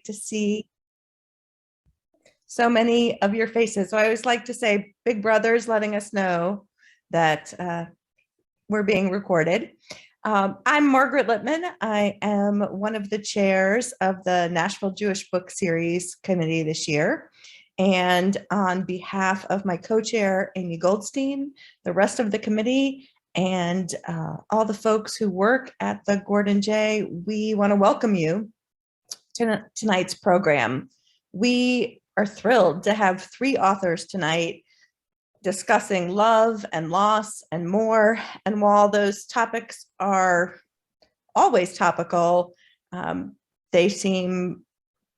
to see so many of your faces. So I always like to say Big Brother's letting us know that we're being recorded. I'm Margaret Lippman. I am one of the chairs of the Nashville Jewish Book Series Committee this year. And on behalf of my co-chair, Amy Goldstein, the rest of the committee, and all the folks who work at the Gordon J, we want to welcome you to tonight's program. We are thrilled to have 3 authors tonight discussing love and loss and more. And while those topics are always topical, they seem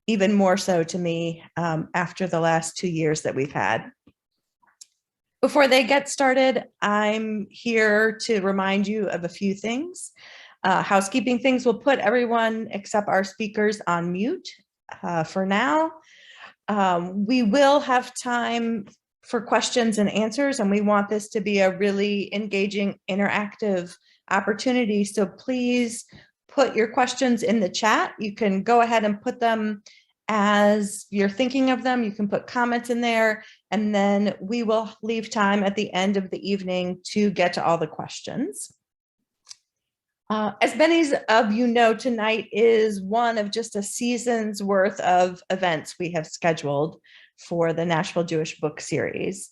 even more so to me after the last 2 years that we've had. Before they get started, I'm here to remind you of a few things. Housekeeping things. Will put everyone except our speakers on mute for now. We will have time for questions and answers, and we want this to be a really engaging, interactive opportunity. So please put your questions in the chat. You can go ahead and put them as you're thinking of them. You can put comments in there, and then we will leave time at the end of the evening to get to all the questions. As many of you know, tonight is one of just a season's worth of events we have scheduled for the Nashville Jewish Book Series.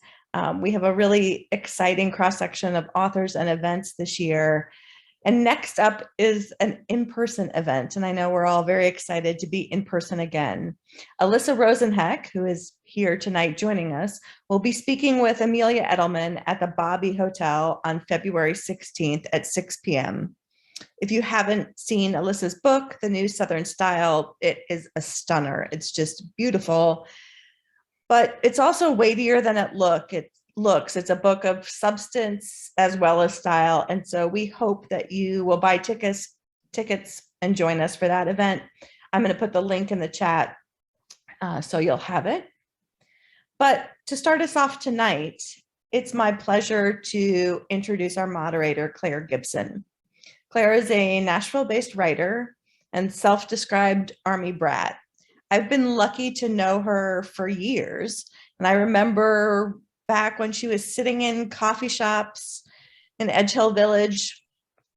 We have a really exciting cross-section of authors and events this year. And next up is an in-person event. And I know we're all very excited to be in person again. Alyssa Rosenheck, who is here tonight joining us, will be speaking with Amelia Edelman at the Bobby Hotel on February 16th at 6 p.m. If you haven't seen Alyssa's book, The New Southern Style, it is a stunner. It's just beautiful, but it's also weightier than it looks. It's a book of substance as well as style. And so we hope that you will buy tickets and join us for that event. I'm going to put the link in the chat so you'll have it. But to start us off tonight, it's my pleasure to introduce our moderator, Claire Gibson. Claire is a Nashville-based writer and self-described Army brat. I've been lucky to know her for years, and I remember back when she was sitting in coffee shops in Edge Hill Village,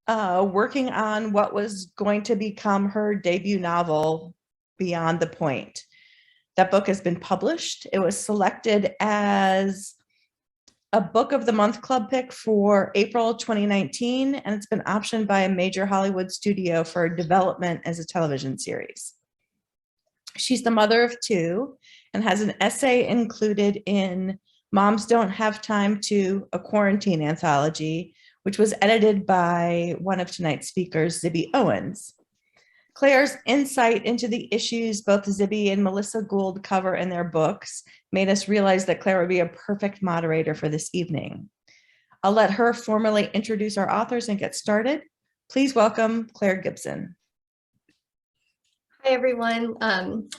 working on what was going to become her debut novel, Beyond the Point. That book has been published. It was selected as a Book of the Month Club pick for April 2019, and it's been optioned by a major Hollywood studio for development as a television series. She's the mother of 2 and has an essay included in Moms Don't Have Time to, a Quarantine anthology, which was edited by one of tonight's speakers, Zibby Owens. Claire's insight into the issues both Zibby and Melissa Gould cover in their books made us realize that Claire would be a perfect moderator for this evening. I'll let her formally introduce our authors and get started. Please welcome Claire Gibson. Hi, everyone.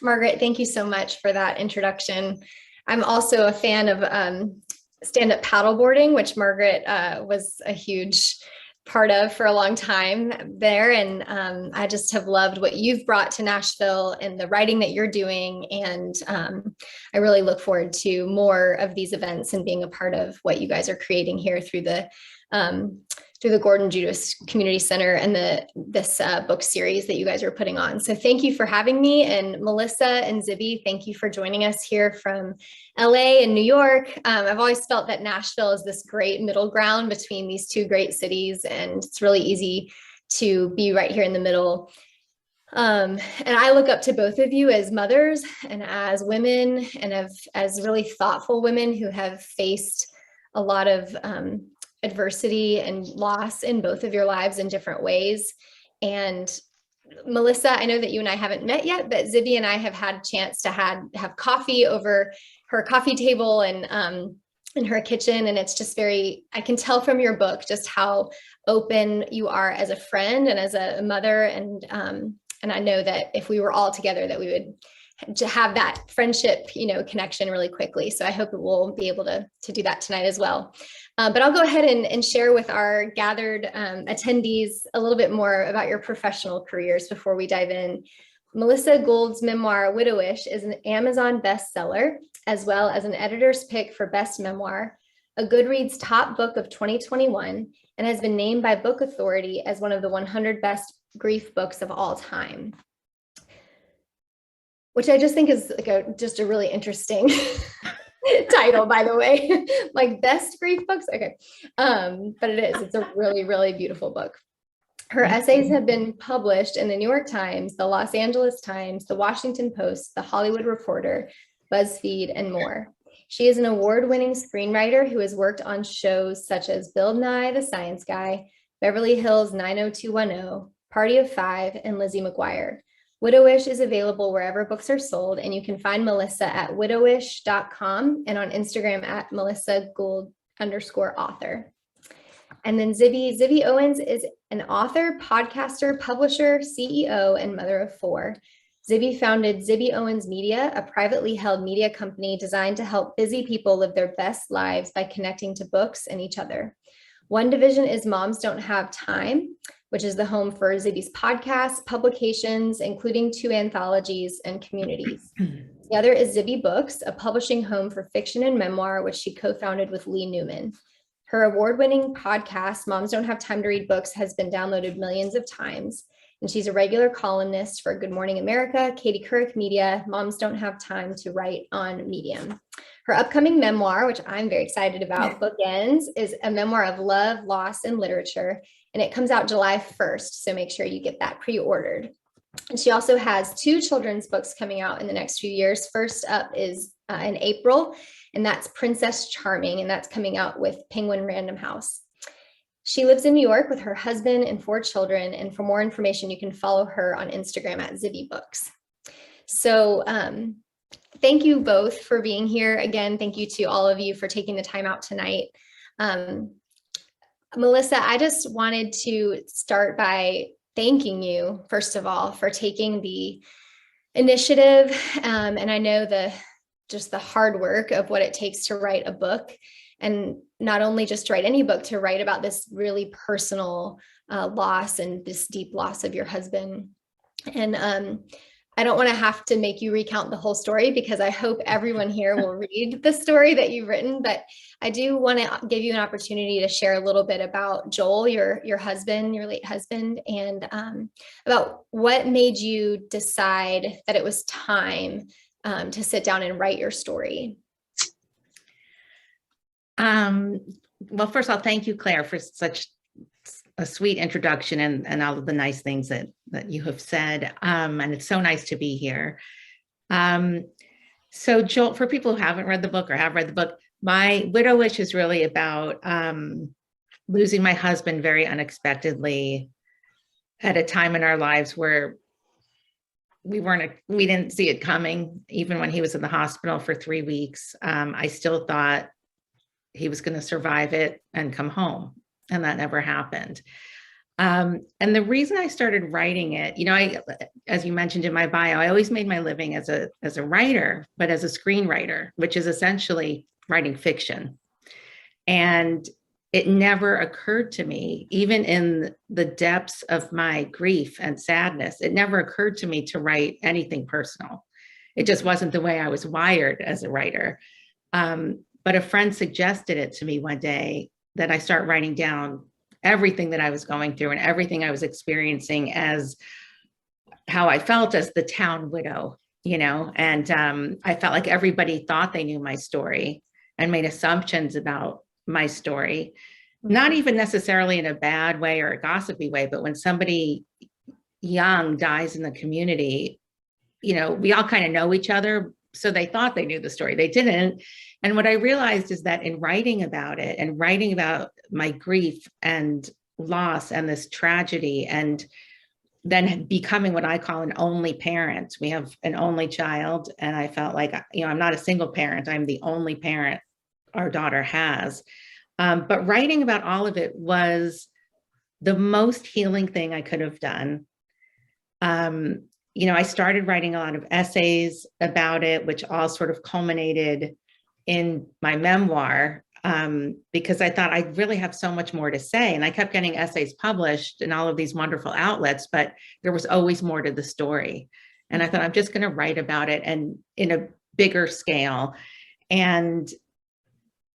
Margaret, thank you so much for that introduction. I'm also a fan of stand-up paddleboarding, which Margaret was a huge part of for a long time there. And I just have loved what you've brought to Nashville and the writing that you're doing. And I really look forward to more of these events and being a part of what you guys are creating here through the Gordon Jewish Community Center and this book series that you guys are putting on. So thank you for having me. And Melissa and Zibby, thank you for joining us here from LA and New York. I've always felt that Nashville is this great middle ground between these 2 great cities, and it's really easy to be right here in the middle. And I look up to both of you as mothers and as women and as really thoughtful women who have faced a lot of adversity and loss in both of your lives in different ways. And Melissa, I know that you and I haven't met yet, but Zibby and I have had a chance to have coffee over her coffee table and in her kitchen. And it's just I can tell from your book just how open you are as a friend and as a mother. And I know that if we were all together, that we would have that friendship, connection really quickly. So I hope we'll be able to do that tonight as well. But I'll go ahead and share with our gathered attendees a little bit more about your professional careers before we dive in. Melissa Gould's memoir, Widowish, is an Amazon bestseller, as well as an editor's pick for best memoir, a Goodreads top book of 2021, and has been named by Book Authority as one of the 100 best grief books of all time. Which I just think is like just a really interesting title, by the way, like best grief books. Okay. But it's a really, really beautiful book. Her essays have been published in the New York Times, the Los Angeles Times, the Washington Post, the Hollywood Reporter, BuzzFeed, and more. She is an award-winning screenwriter who has worked on shows such as Bill Nye the Science Guy, Beverly Hills 90210, Party of Five, and Lizzie McGuire. Widowish is available wherever books are sold, and you can find Melissa at widowish.com and on Instagram at MelissaGould_author. And then Zibby Owens is an author, podcaster, publisher, CEO, and mother of four. Zibby founded Zibby Owens Media, a privately held media company designed to help busy people live their best lives by connecting to books and each other. One division is Moms Don't Have Time, which is the home for Zibby's podcasts, publications, including 2 anthologies and communities. The other is Zibby Books, a publishing home for fiction and memoir, which she co-founded with Lee Newman. Her award-winning podcast, Moms Don't Have Time to Read Books, has been downloaded millions of times. And she's a regular columnist for Good Morning America, Katie Couric Media, Moms Don't Have Time to Write on Medium. Her upcoming memoir, which I'm very excited about, Bookends, is a memoir of love, loss, and literature. And it comes out July 1st. So make sure you get that pre-ordered. And she also has 2 children's books coming out in the next few years. First up is in April, and that's Princess Charming, and that's coming out with Penguin Random House. She lives in New York with her husband and 4 children, and for more information, you can follow her on Instagram at Zibby Books. So thank you both for being here. Again, thank you to all of you for taking the time out tonight. Melissa, I just wanted to start by thanking you, first of all, for taking the initiative, and I know just the hard work of what it takes to write a book, and not only just to write any book, to write about this really personal loss and this deep loss of your husband. And I don't want to have to make you recount the whole story, because I hope everyone here will read the story that you've written, but I do want to give you an opportunity to share a little bit about Joel, your husband, your late husband, and about what made you decide that it was time to sit down and write your story. Well, first of all, thank you, Claire, for such a sweet introduction and all of the nice things that you have said. And it's so nice to be here. So Joel, for people who haven't read the book or have read the book, my Widowish is really about losing my husband very unexpectedly at a time in our lives where we didn't see it coming. Even when he was in the hospital for 3 weeks, I still thought he was going to survive it and come home. And that never happened. And the reason I started writing it, as you mentioned in my bio, I always made my living as a writer, but as a screenwriter, which is essentially writing fiction. And it never occurred to me, even in the depths of my grief and sadness, it never occurred to me to write anything personal. It just wasn't the way I was wired as a writer. But a friend suggested it to me one day, that I start writing down everything that I was going through and everything I was experiencing as how I felt as the town widow, and I felt like everybody thought they knew my story and made assumptions about my story, not even necessarily in a bad way or a gossipy way, but when somebody young dies in the community, we all kind of know each other. So they thought they knew the story. They didn't. And what I realized is that in writing about it and writing about my grief and loss and this tragedy, and then becoming what I call an only parent, we have an only child. And I felt like, I'm not a single parent. I'm the only parent our daughter has. But writing about all of it was the most healing thing I could have done. I started writing a lot of essays about it, which all sort of culminated in my memoir, because I thought I really have so much more to say. And I kept getting essays published in all of these wonderful outlets, but there was always more to the story. And I thought, I'm just going to write about it and in a bigger scale. And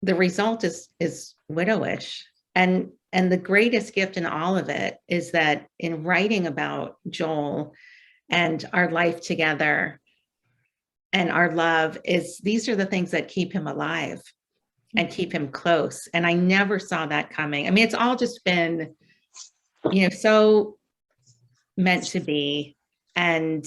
the result is widowish. And the greatest gift in all of it is that in writing about Joel and our life together and our love, is these are the things that keep him alive and keep him close. And I never saw that coming. I mean, it's all just been, so meant to be. And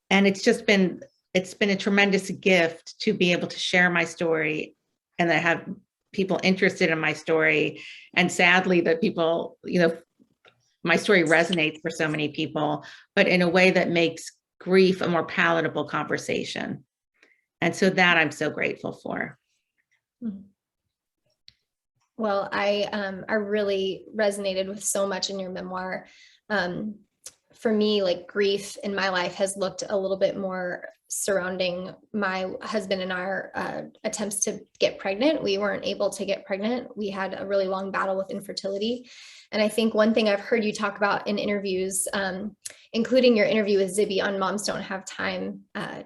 it's been a tremendous gift to be able to share my story and that have people interested in my story. And sadly that people, my story resonates for so many people, but in a way that makes grief a more palatable conversation. And so that I'm so grateful for. Well, I really resonated with so much in your memoir. For me, like grief in my life has looked a little bit more surrounding my husband and our attempts to get pregnant. We weren't able to get pregnant. We had a really long battle with infertility. And I think one thing I've heard you talk about in interviews, including your interview with Zibby on Moms Don't Have Time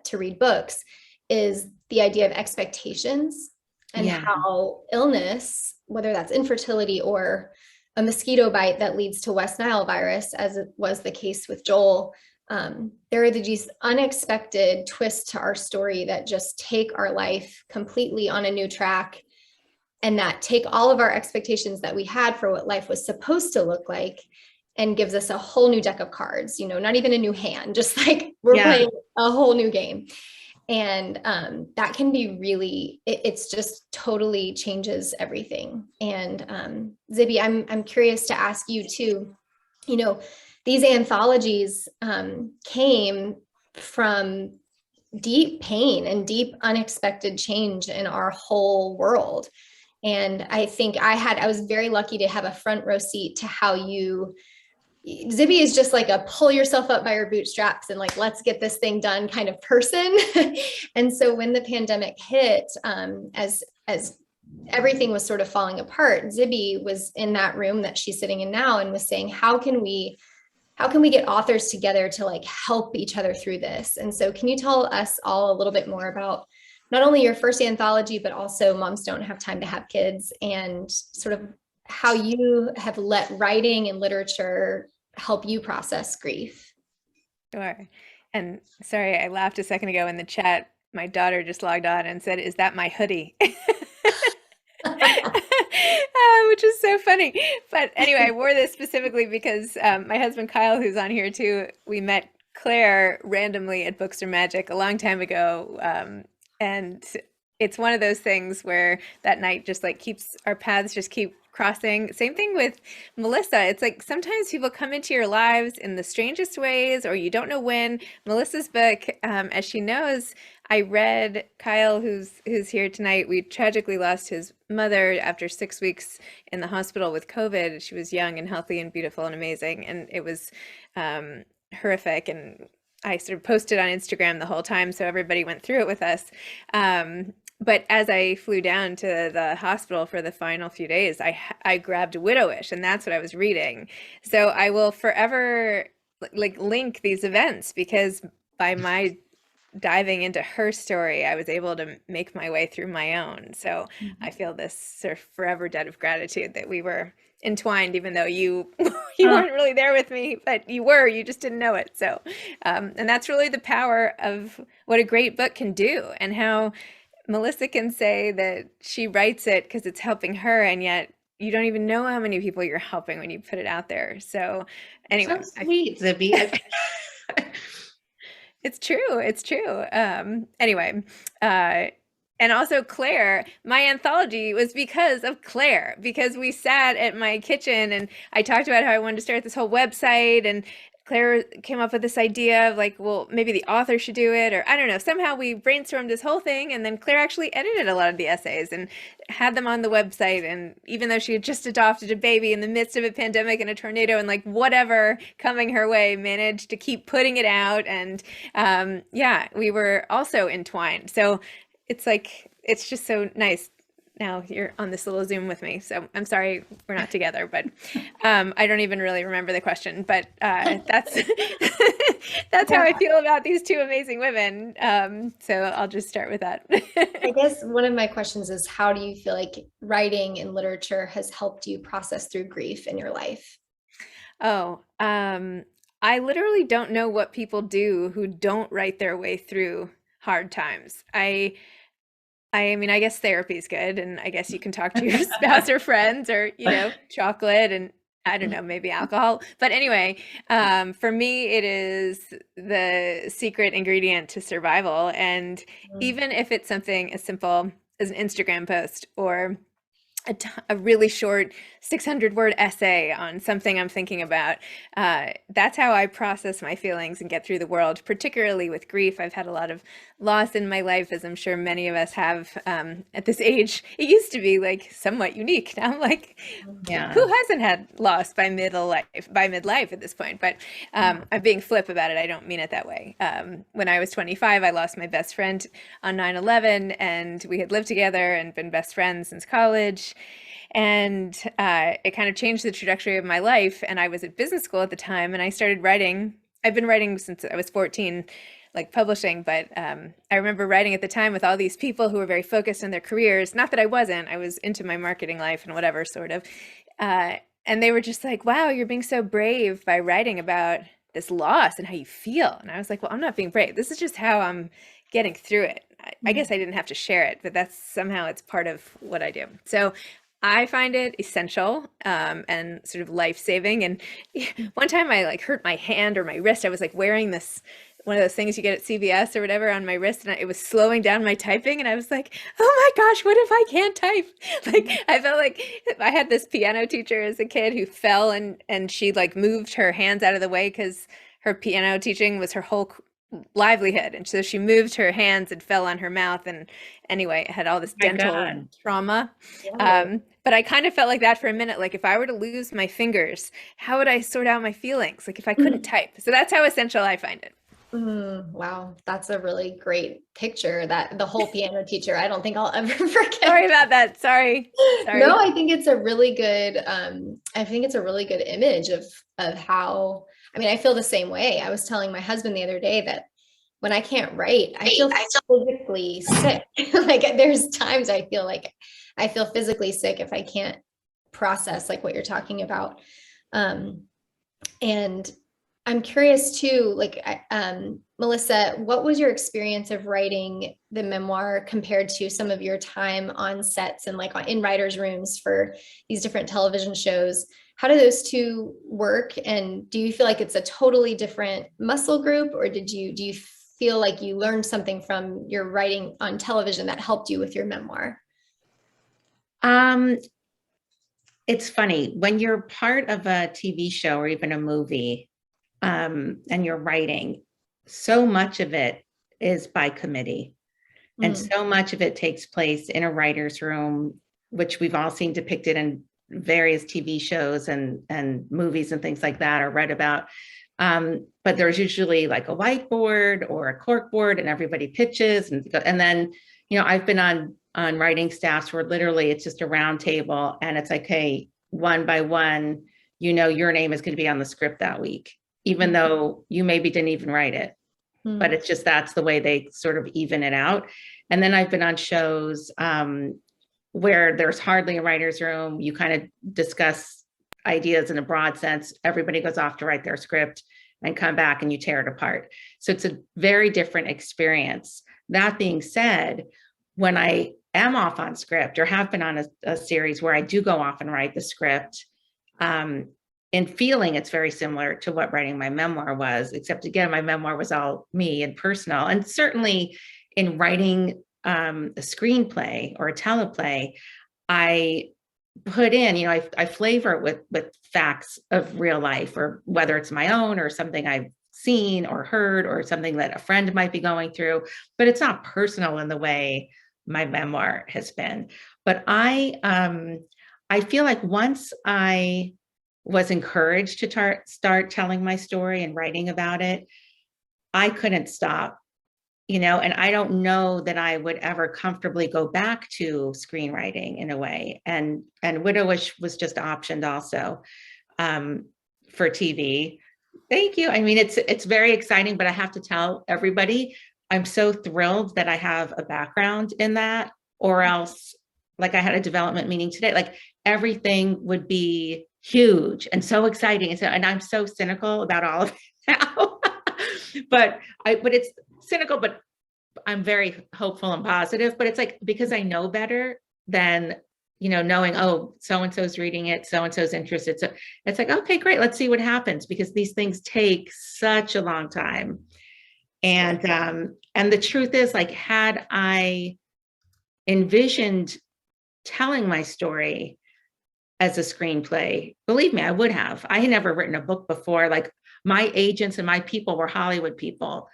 to Read Books, is the idea of expectations and how illness, whether that's infertility or a mosquito bite that leads to West Nile virus, as it was the case with Joel, there are these unexpected twists to our story that just take our life completely on a new track, and that take all of our expectations that we had for what life was supposed to look like and gives us a whole new deck of cards, not even a new hand, just like we're playing a whole new game. And that can be really, it's just totally changes everything. And Zibby, I'm curious to ask you too, these anthologies came from deep pain and deep unexpected change in our whole world. And I think I was very lucky to have a front row seat to how Zibby is just like a pull yourself up by your bootstraps and like, let's get this thing done kind of person. And so when the pandemic hit, as everything was sort of falling apart, Zibby was in that room that she's sitting in now and was saying, how can we get authors together to like help each other through this? And so can you tell us all a little bit more about not only your first anthology, but also Moms Don't Have Time to Have Kids, and sort of how you have let writing and literature help you process grief? Sure. And sorry, I laughed a second ago in the chat. My daughter just logged on and said, "Is that my hoodie?" Which is so funny. But anyway, I wore this specifically because my husband Kyle, who's on here too, we met Claire randomly at Books Are Magic a long time ago. And it's one of those things where that night just like our paths just keep crossing. Same thing with Melissa. It's like sometimes people come into your lives in the strangest ways, or you don't know when. Melissa's book, as she knows, I read Kyle, who's here tonight. We tragically lost his mother after 6 weeks in the hospital with COVID. She was young and healthy and beautiful and amazing, and it was horrific. And I sort of posted on Instagram the whole time, so everybody went through it with us. But as I flew down to the hospital for the final few days, I grabbed Widowish, and that's what I was reading. So I will forever like link these events, because by my diving into her story, I was able to make my way through my own. So I feel this sort of forever debt of gratitude that we were entwined, even though you weren't really there with me, but you just didn't know it. So and that's really the power of what a great book can do, and how Melissa can say that she writes it because it's helping her, and yet you don't even know how many people you're helping when you put it out there. So anyway, So sweet, Zibby. It's true. It's true. Anyway, and also Claire, my anthology was because of Claire, because we sat at my kitchen and I talked about how I wanted to start this whole website, and Claire came up with this idea of like, well, maybe the author should do it, or I don't know. Somehow we brainstormed this whole thing, and then Claire actually edited a lot of the essays and had them on the website. And even though she had just adopted a baby in the midst of a pandemic and a tornado and like whatever coming her way, managed to keep putting it out. And we were also entwined. So it's like, it's just so nice now you're on this little Zoom with me. So I'm sorry we're not together, but I don't even really remember the question. But that's that's how I feel about these two amazing women. So I'll just start with that. I guess one of my questions is, how do you feel like writing and literature has helped you process through grief in your life? Oh, I literally don't know what people do who don't write their way through hard times. I mean, I guess therapy is good, and I guess you can talk to your spouse or friends, or chocolate, and I don't know, maybe alcohol. But anyway, for me, it is the secret ingredient to survival. And even if it's something as simple as an Instagram post or a really short 600-word essay on something I'm thinking about. That's how I process my feelings and get through the world, particularly with grief. I've had a lot of loss in my life, as I'm sure many of us have at this age. It used to be like somewhat unique. Now I'm like, who hasn't had loss by midlife at this point? But I'm being flip about it. I don't mean it that way. When I was 25, I lost my best friend on 9/11, and we had lived together and been best friends since college. And it kind of changed the trajectory of my life. And I was at business school at the time, and I started writing. I've been writing since I was 14, like publishing, but I remember writing at the time with all these people who were very focused on their careers. Not that I wasn't, I was into my marketing life and whatever, sort of. And they were just like, wow, you're being so brave by writing about this loss and how you feel. And I was like, well, I'm not being brave. This is just how I'm getting through it. I guess I didn't have to share it, but it's part of what I do. So I find it essential and sort of life-saving. And one time I like hurt my hand or my wrist. I was like wearing this, one of those things you get at CVS or whatever on my wrist, and it was slowing down my typing. And I was like, oh my gosh, what if I can't type? Like, I felt like I had this piano teacher as a kid who fell and she like moved her hands out of the way because her piano teaching was her whole livelihood. And so she moved her hands and fell on her mouth. And anyway, had all this dental trauma. But I kind of felt like that for a minute. Like if I were to lose my fingers, how would I sort out my feelings? Like if I couldn't type. So that's how essential I find it. Wow, that's a really great picture. That the whole piano teacher, I don't think I'll ever forget. Sorry about that. Sorry. No, I think it's a really good, image of how, I mean, I feel the same way. I was telling my husband the other day that when I can't write, I feel physically sick. Like there's times I feel like I feel physically sick if I can't process like what you're talking about. And I'm curious too, like, Melissa, what was your experience of writing the memoir compared to some of your time on sets and like in writers' rooms for these different television shows? How do those two work? And do you feel like it's a totally different muscle group, or do you feel like you learned something from your writing on television that helped you with your memoir? It's funny when you're part of a TV show or even a movie, and you're writing, so much of it is by committee. And so much of it takes place in a writer's room, which we've all seen depicted in various TV shows and movies and things like that, or read about. But there's usually like a whiteboard or a corkboard, and everybody pitches. And then, I've been on writing staffs where literally it's just a round table, and it's like, hey, one by one, your name is going to be on the script that week, even though you maybe didn't even write it. But it's just, that's the way they sort of even it out. And then I've been on shows where there's hardly a writer's room. You kind of discuss ideas in a broad sense. Everybody goes off to write their script and come back and you tear it apart. So it's a very different experience. That being said, when I am off on script or have been on a series where I do go off and write the script, in feeling, it's very similar to what writing my memoir was, except again, my memoir was all me and personal. And certainly in writing a screenplay or a teleplay, I put in, I flavor it with facts of real life, or whether it's my own or something I've seen or heard or something that a friend might be going through, but it's not personal in the way my memoir has been. But I feel like once I was encouraged to start telling my story and writing about it, I couldn't stop and I don't know that I would ever comfortably go back to screenwriting in a way. And Widowish was just optioned also for TV. Thank you. I mean, it's very exciting, but I have to tell everybody, I'm so thrilled that I have a background in that, or else, like I had a development meeting today, like everything would be huge and so exciting. And I'm so cynical about all of it now. but it's cynical, but I'm very hopeful and positive. But it's like, because I know better than, knowing, oh, so-and-so's reading it, so-and-so's interested. So it's like, okay, great. Let's see what happens, because these things take such a long time. And the truth is, like, had I envisioned telling my story as a screenplay, believe me, I would have. I had never written a book before. Like, my agents and my people were Hollywood people.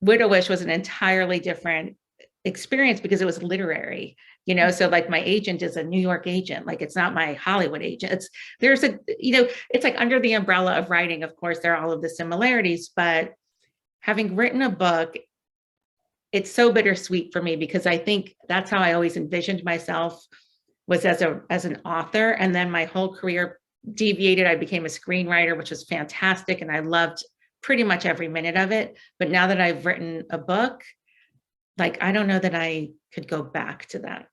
Widowish was an entirely different experience because it was literary, so like my agent is a New York agent. Like, it's not my Hollywood agent. It's like under the umbrella of writing, of course, there are all of the similarities, but having written a book, it's so bittersweet for me, because I think that's how I always envisioned myself, was as an author. And then my whole career deviated. I became a screenwriter, which was fantastic. And I loved pretty much every minute of it. But now that I've written a book, like, I don't know that I could go back to that.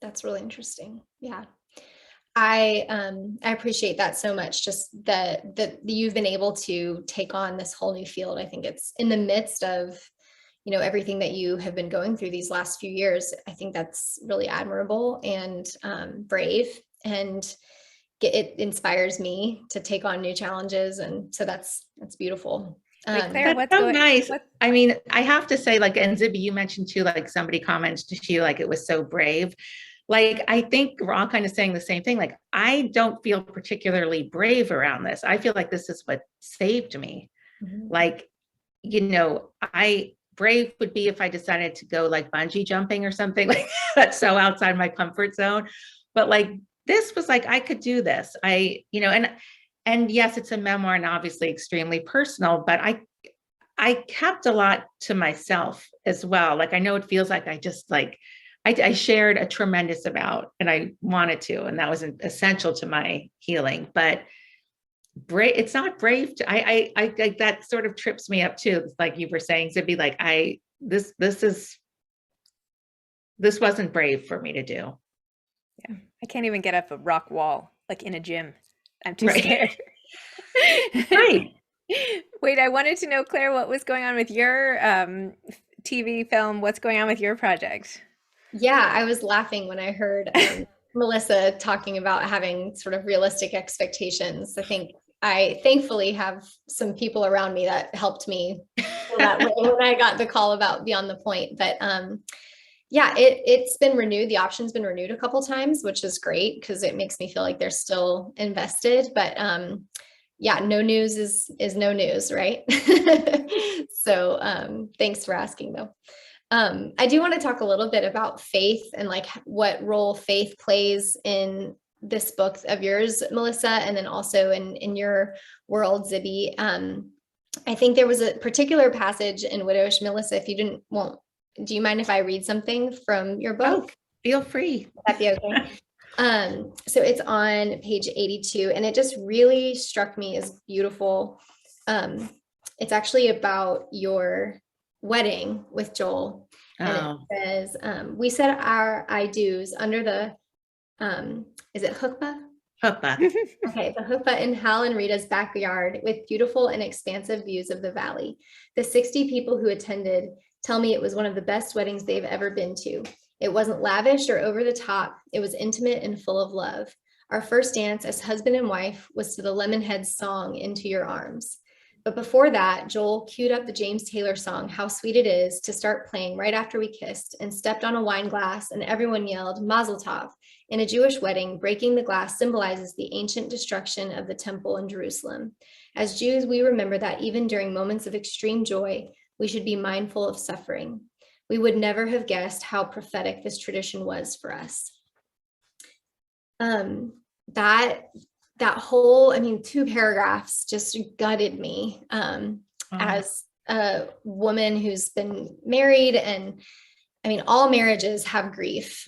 That's really interesting. Yeah. I appreciate that so much. Just that you've been able to take on this whole new field. I think it's in the midst of, everything that you have been going through these last few years. I think that's really admirable and brave, and it inspires me to take on new challenges. And so that's beautiful. Wait, Claire, That's so nice. I mean, I have to say, like, and Zibby, you mentioned too, like, somebody commented to you, like, it was so brave. Like, I think we're all kind of saying the same thing. Like, I don't feel particularly brave around this. I feel like this is what saved me. Like, brave would be if I decided to go like bungee jumping or something like that's so outside my comfort zone. But like, this was like, I could do this. And yes, it's a memoir and obviously extremely personal, but I kept a lot to myself as well. Like, I know it feels like I just like, I shared a tremendous amount, and I wanted to, and that was essential to my healing. But brave, it's not brave to, I that sort of trips me up too. Like you were saying, Zibby, like this wasn't brave for me to do. Yeah, I can't even get up a rock wall like in a gym. I'm too scared. Right. Wait, I wanted to know, Claire, what was going on with your TV film? What's going on with your project? Yeah, I was laughing when I heard Melissa talking about having sort of realistic expectations. I think I thankfully have some people around me that helped me feel that way when I got the call about Beyond the Point. But yeah, it's been renewed. The option's been renewed a couple times, which is great because it makes me feel like they're still invested. But yeah, no news is no news, right? So thanks for asking though. I do want to talk a little bit about faith and like what role faith plays in this book of yours, Melissa, and then also in your world, Zibby. I think there was a particular passage in Widowish, Melissa, if you do you mind if I read something from your book? Oh, feel free. Would that be okay? So it's on page 82, and it just really struck me as beautiful. It's actually about your wedding with Joel. And it says, we said our I do's under the, is it chuppah? Chuppah. Okay, the chuppah in Hal and Rita's backyard with beautiful and expansive views of the valley. The 60 people who attended tell me it was one of the best weddings they've ever been to. It wasn't lavish or over the top. It was intimate and full of love. Our first dance as husband and wife was to the Lemonheads song, Into Your Arms. But before that, Joel queued up the James Taylor song, How Sweet It Is, to start playing right after we kissed, and stepped on a wine glass, and everyone yelled, Mazel Tov. In a Jewish wedding, breaking the glass symbolizes the ancient destruction of the temple in Jerusalem. As Jews, we remember that even during moments of extreme joy, we should be mindful of suffering. We would never have guessed how prophetic this tradition was for us. That whole, 2 paragraphs just gutted me as a woman who's been married, and I mean, all marriages have grief.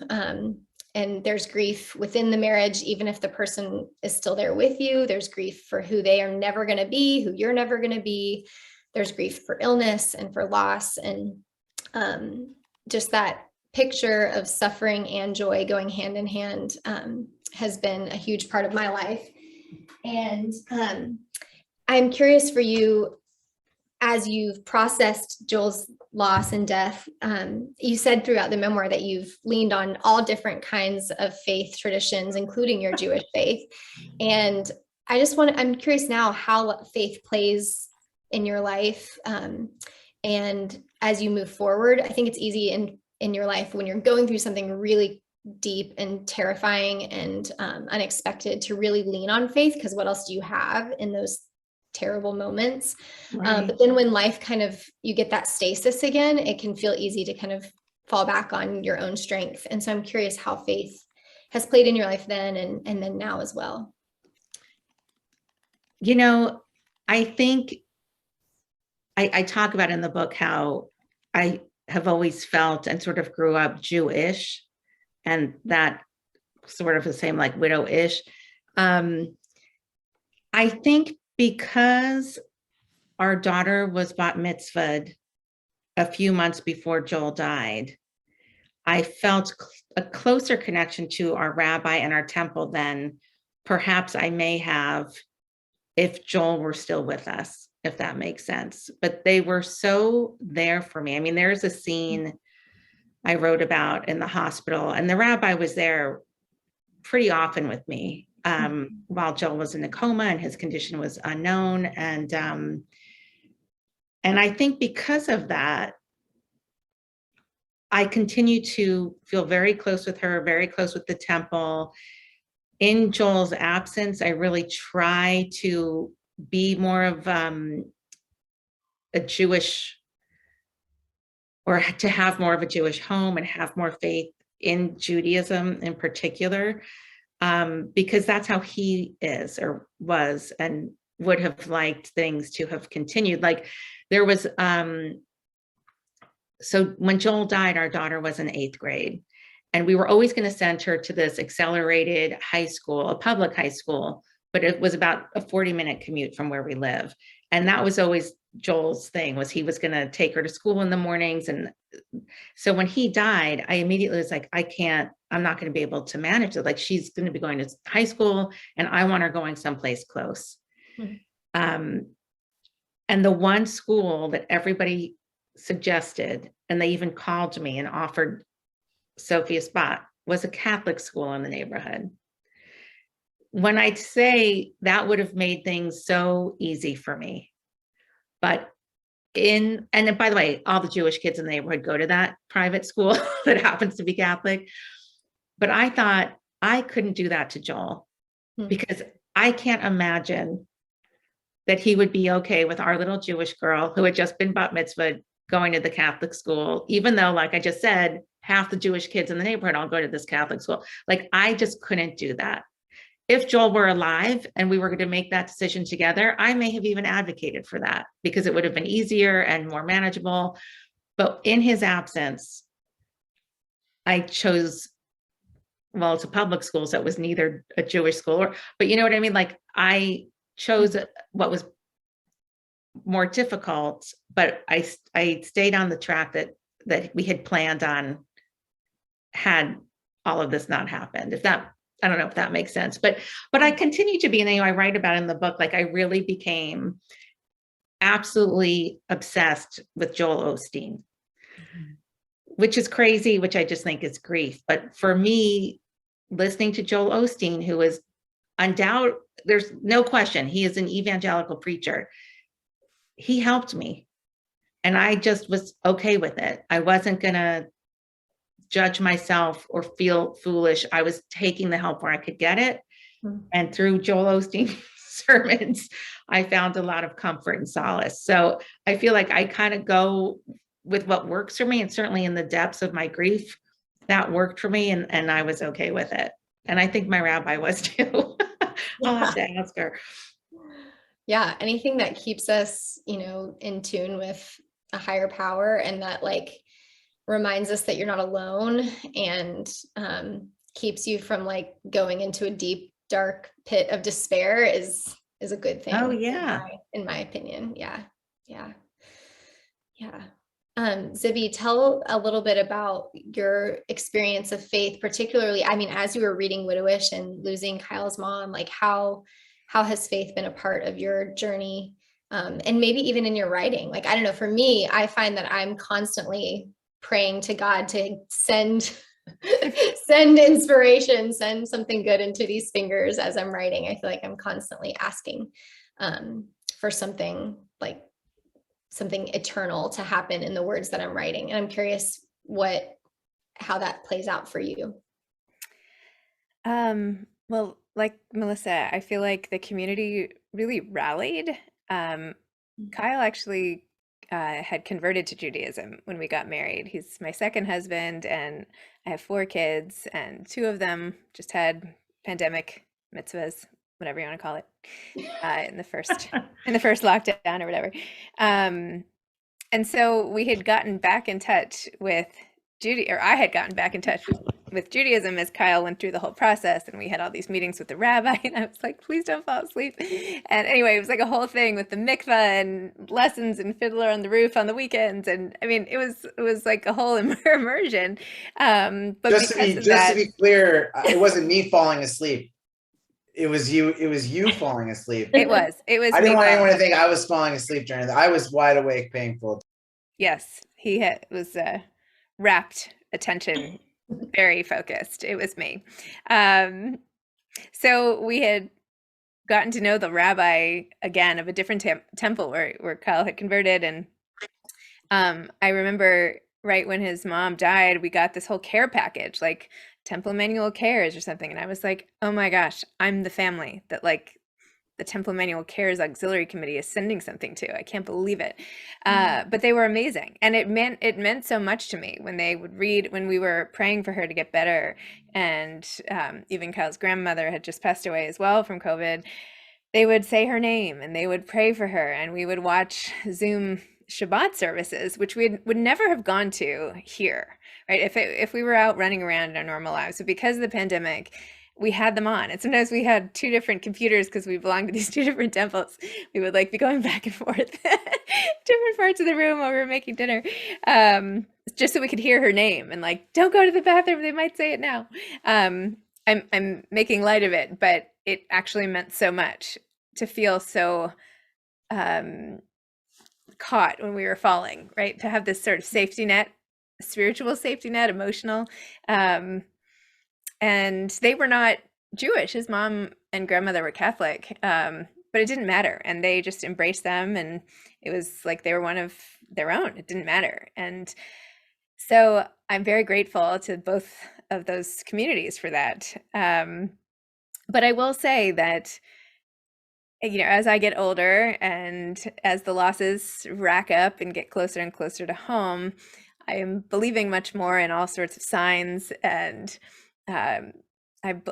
And there's grief within the marriage, even if the person is still there with you. There's grief for who they are never going to be, who you're never going to be. There's grief for illness and for loss. And just that picture of suffering and joy going hand in hand has been a huge part of my life. And I'm curious for you, as you've processed Joel's loss and death, you said throughout the memoir that you've leaned on all different kinds of faith traditions, including your Jewish faith. And I'm curious now how faith plays in your life. And as you move forward, I think it's easy in your life when you're going through something really deep and terrifying and unexpected to really lean on faith, because what else do you have in those terrible moments? Right. But then when life you get that stasis again, it can feel easy to kind of fall back on your own strength. And so I'm curious how faith has played in your life then and then now as well. You know, I think I talk about in the book how I have always felt and sort of grew up Jewish, and that sort of the same like widow-ish. I think because our daughter was bat mitzvahed a few months before Joel died, I felt a closer connection to our rabbi and our temple than perhaps I may have if Joel were still with us, if that makes sense. But they were so there for me. I mean, there's a scene I wrote about in the hospital, and the rabbi was there pretty often with me while Joel was in a coma and his condition was unknown. And I think because of that, I continue to feel very close with her, very close with the temple. In Joel's absence, I really try to be more of a Jewish, or to have more of a Jewish home and have more faith in Judaism in particular, because that's how he is or was and would have liked things to have continued. Like there was, so when Joel died, our daughter was in 8th grade, and we were always going to send her to this accelerated high school, a public high school, but it was about a 40-minute commute from where we live. And that was always Joel's thing, was he was going to take her to school in the mornings. And so when he died, I immediately was like, I'm not going to be able to manage it. Like, she's going to be going to high school and I want her going someplace close. Mm-hmm. And the one school that everybody suggested, and they even called me and offered Sophie a spot, was a Catholic school in the neighborhood. When I'd say that would have made things so easy for me. But and by the way, all the Jewish kids in the neighborhood go to that private school that happens to be Catholic. But I thought I couldn't do that to Joel, because I can't imagine that he would be okay with our little Jewish girl who had just been bat mitzvahed going to the Catholic school, even though, like I just said, half the Jewish kids in the neighborhood all go to this Catholic school. Like, I just couldn't do that. If Joel were alive and we were going to make that decision together, I may have even advocated for that, because it would have been easier and more manageable. But in his absence, I chose, well, it's a public school, so it was neither a Jewish school but you know what I mean? Like, I chose what was more difficult, but I stayed on the track that we had planned on had all of this not happened. I don't know if that makes sense, but I continue to be, and I write about in the book, like I really became absolutely obsessed with Joel Osteen, which is crazy, which I just think is grief. But for me, listening to Joel Osteen, who is undoubtedly, there's no question, he is an evangelical preacher. He helped me, and I just was okay with it. I wasn't gonna judge myself or feel foolish. I was taking the help where I could get it. And through Joel Osteen's sermons, I found a lot of comfort and solace. So I feel like I kind of go with what works for me. And certainly in the depths of my grief, that worked for me. And I was okay with it. And I think my rabbi was too. I'll have to ask her. Yeah. Anything that keeps us, in tune with a higher power, and that like reminds us that you're not alone, and keeps you from like going into a deep, dark pit of despair is a good thing. Oh, yeah. In my opinion. Yeah. Yeah. Yeah. Zibby, tell a little bit about your experience of faith, particularly, I mean, as you were reading Widowish and losing Kyle's mom, like how has faith been a part of your journey? And maybe even in your writing? Like, I don't know, for me, I find that I'm constantly praying to God to send inspiration, send something good into these fingers as I'm writing. I feel like I'm constantly asking for something eternal to happen in the words that I'm writing. And I'm curious how that plays out for you. Well, like Melissa, I feel like the community really rallied. Kyle actually had converted to Judaism when we got married. He's my second husband, and I have 4 kids, and 2 of them just had pandemic mitzvahs, whatever you want to call it, in the first lockdown or whatever. And so we had gotten back in touch with I had gotten back in touch with Judaism as Kyle went through the whole process, and we had all these meetings with the rabbi, and I was like, please don't fall asleep. And anyway, it was like a whole thing with the mikvah and lessons and Fiddler on the Roof on the weekends. And I mean, it was like a whole immersion. But just to be clear, it wasn't me falling asleep. It was you falling asleep. It was. I didn't want anyone to think I was falling asleep during that. I was wide awake paying full. Yes, he was rapt attention, very focused. It was me. So we had gotten to know the rabbi again of a different temple where Kyle had converted. And I remember right when his mom died, we got this whole care package, like Temple Manual Cares or something. And I was like, oh my gosh, I'm the family that like the Temple Manual Cares Auxiliary Committee is sending something to. I can't believe it. But they were amazing. And it meant so much to me when they would read, when we were praying for her to get better. And even Kyle's grandmother had just passed away as well from COVID. They would say her name and they would pray for her. And we would watch Zoom Shabbat services, which we would never have gone to here, right? If we were out running around in our normal lives. But because of the pandemic, we had them on. And sometimes we had 2 different computers because we belonged to these 2 different temples. We would like be going back and forth, different parts of the room while we were making dinner, just so we could hear her name and like, don't go to the bathroom. They might say it now. I'm making light of it, but it actually meant so much to feel so caught when we were falling, right? To have this sort of safety net, spiritual safety net, emotional. And they were not Jewish. His mom and grandmother were Catholic, but it didn't matter. And they just embraced them. And it was like they were one of their own. It didn't matter. And so I'm very grateful to both of those communities for that. But I will say that, as I get older and as the losses rack up and get closer and closer to home, I am believing much more in all sorts of signs, and I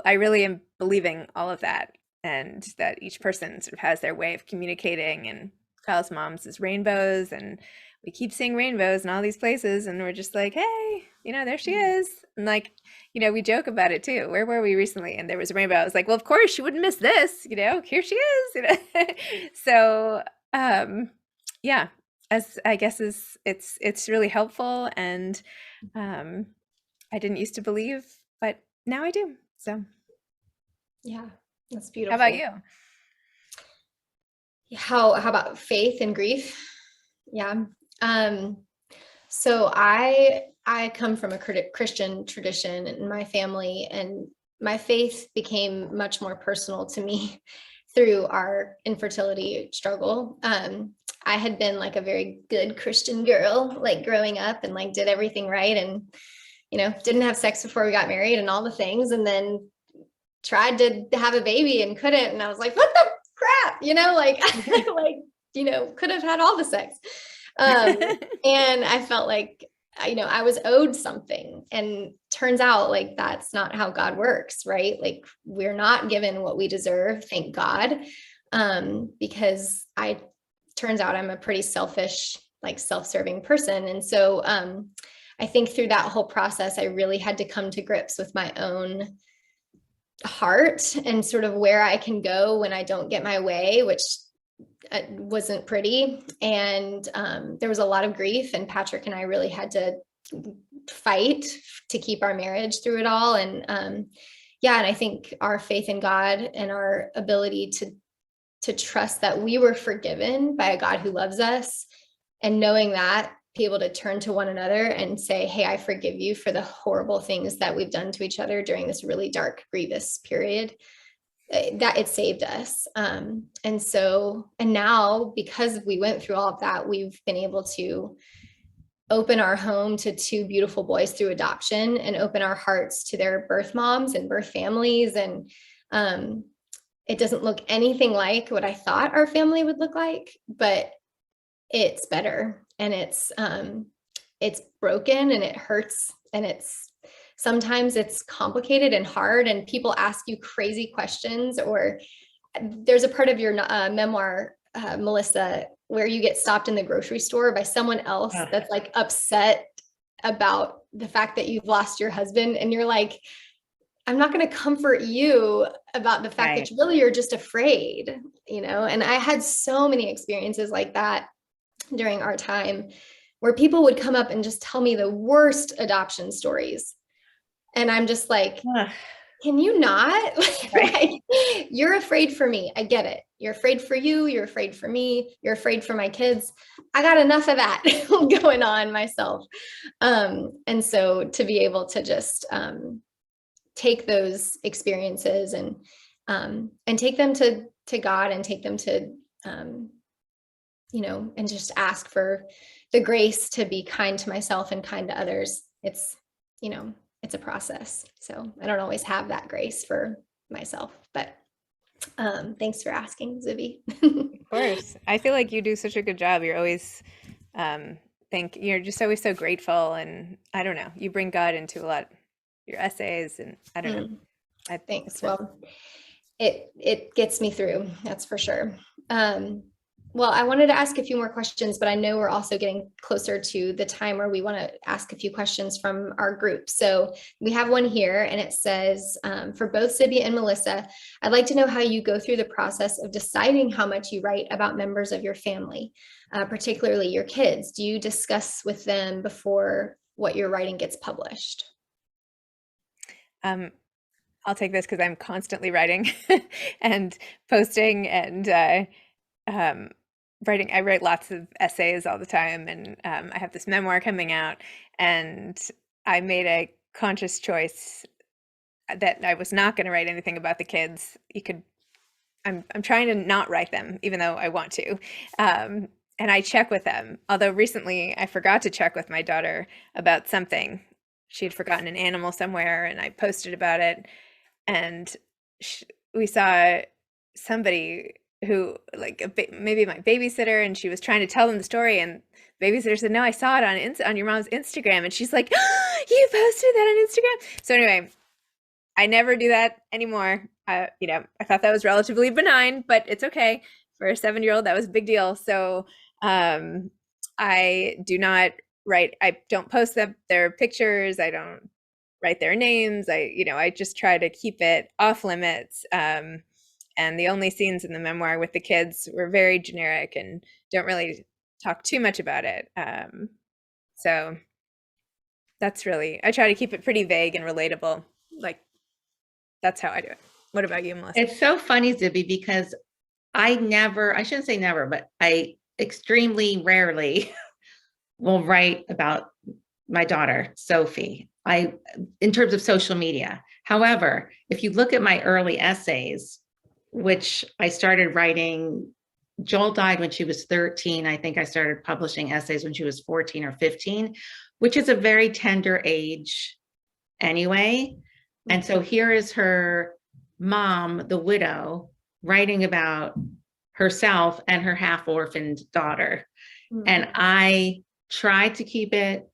really am believing all of that, and that each person sort of has their way of communicating. And Kyle's mom's is rainbows, and we keep seeing rainbows in all these places, and we're just like, hey, there she is. And like, we joke about it too. Where were we recently? And there was a rainbow. I was like, well, of course you wouldn't miss this, here she is. So yeah, as I guess it's really helpful. And I didn't used to believe, but now I do. So yeah, that's beautiful. How about you? How about faith and grief? Yeah. So I come from a Christian tradition in my family, and my faith became much more personal to me through our infertility struggle. I had been like a very good Christian girl, like growing up, and like did everything right, and didn't have sex before we got married and all the things, and then tried to have a baby and couldn't. And I was like, what the crap, could have had all the sex. And I felt like, I was owed something, and turns out like, that's not how God works, right? Like, we're not given what we deserve. Thank God. because turns out I'm a pretty selfish, like self-serving person. And so I think through that whole process, I really had to come to grips with my own heart and sort of where I can go when I don't get my way, which wasn't pretty. And there was a lot of grief, and Patrick and I really had to fight to keep our marriage through it all. And yeah, and I think our faith in God and our ability to trust that we were forgiven by a God who loves us, and knowing that, be able to turn to one another and say, hey, I forgive you for the horrible things that we've done to each other during this really dark, grievous period, that it saved us. And now, because we went through all of that, we've been able to open our home to two beautiful boys through adoption, and open our hearts to their birth moms and birth families. And it doesn't look anything like what I thought our family would look like, but it's better, and it's broken, and it hurts, and sometimes it's complicated and hard, and people ask you crazy questions. Or there's a part of your memoir, Melissa, where you get stopped in the grocery store by someone else that's like upset about the fact that you've lost your husband, and you're like, I'm not going to comfort you about the fact that really you're just afraid, And I had so many experiences like that during our time, where people would come up and just tell me the worst adoption stories. And I'm just like, can you not? Like, you're afraid for me. I get it. You're afraid for you. You're afraid for me. You're afraid for my kids. I got enough of that going on myself. And so to be able to just take those experiences and take them to God, and take them to, and just ask for the grace to be kind to myself and kind to others. It's a process. So I don't always have that grace for myself, but thanks for asking, Zibby. Of course. I feel like you do such a good job. You're always, you're just always so grateful. And I don't know, you bring God into a lot, your essays, and I don't know. Thanks. Well, it gets me through. That's for sure. Well, I wanted to ask a few more questions, but I know we're also getting closer to the time where we want to ask a few questions from our group. So we have one here, and it says, for both Zibby and Melissa, I'd like to know how you go through the process of deciding how much you write about members of your family, particularly your kids. Do you discuss with them before what you're writing gets published? I'll take this because I'm constantly writing and posting and writing. I write lots of essays all the time, and I have this memoir coming out, and I made a conscious choice that I was not going to write anything about the kids. I'm trying to not write them, even though I want to. And I check with them. Although recently I forgot to check with my daughter about something. She had forgotten an animal somewhere, and I posted about it. And we saw somebody who, like, maybe my babysitter, and she was trying to tell them the story, and the babysitter said, no, I saw it on your mom's Instagram. And she's like, oh, you posted that on Instagram? So anyway, I never do that anymore. I thought that was relatively benign, but it's okay. For a 7-year-old, that was a big deal. So I do not write. I don't post their pictures. I don't write their names. I just try to keep it off limits. And the only scenes in the memoir with the kids were very generic and don't really talk too much about it. So that's really, I try to keep it pretty vague and relatable. Like, that's how I do it. What about you, Melissa? It's so funny, Zibby, because I shouldn't say never, but I extremely rarely will write about my daughter, Sophie, in terms of social media. However, if you look at my early essays, which I started writing, Joel died when she was 13. I think I started publishing essays when she was 14 or 15, which is a very tender age anyway. And so here is her mom, the widow, writing about herself and her half-orphaned daughter. Mm-hmm. And I tried to keep it